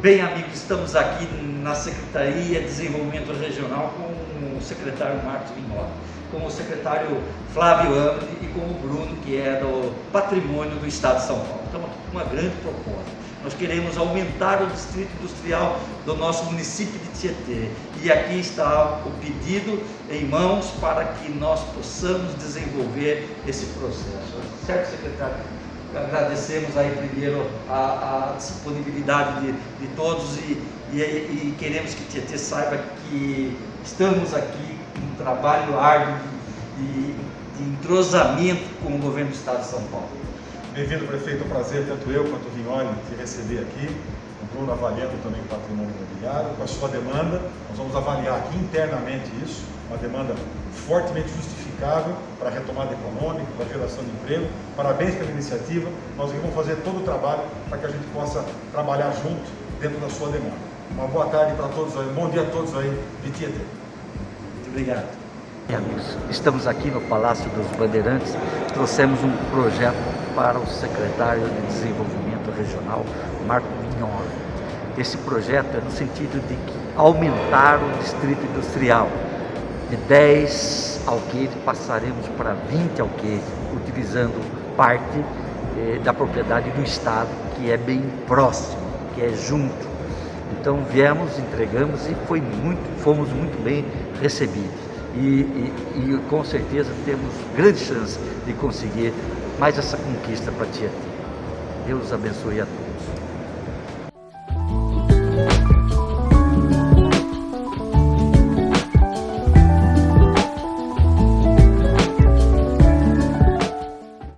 Bem, amigos, estamos aqui na Secretaria de Desenvolvimento Regional com o secretário Marcos Vignola, com o secretário Flávio Amade e com o Bruno, que é do Patrimônio do Estado de São Paulo. Estamos aqui com uma grande proposta. Nós queremos aumentar o distrito industrial do nosso município de Tietê. E aqui está o pedido em mãos para que nós possamos desenvolver esse processo. Certo, secretário? Agradecemos aí primeiro a disponibilidade de todos e queremos que Tietê saiba que estamos aqui com um trabalho árduo de entrosamento com o governo do Estado de São Paulo. Bem-vindo, prefeito. É um prazer, tanto eu quanto o Vignoli, te receber aqui. O Bruno avaliando também o patrimônio imobiliário, com a sua demanda. Nós vamos avaliar aqui internamente isso, uma demanda fortemente justificável para a retomada econômica, para a geração de emprego. Parabéns pela iniciativa. Nós vamos fazer todo o trabalho para que a gente possa trabalhar junto dentro da sua demanda. Uma boa tarde para todos aí, um bom dia a todos aí de Tietê. Muito obrigado. Amigos, estamos aqui no Palácio dos Bandeirantes, trouxemos um projeto para o secretário de Desenvolvimento Regional, Marcos Vignola. Esse projeto é no sentido de aumentar o distrito industrial. De 10 alqueires passaremos para 20 alqueires, utilizando parte da propriedade do Estado, que é bem próximo, que é junto. Então viemos, entregamos e fomos muito bem recebidos. E com certeza temos grande chance de conseguir mais essa conquista para Tietê. Deus abençoe a todos.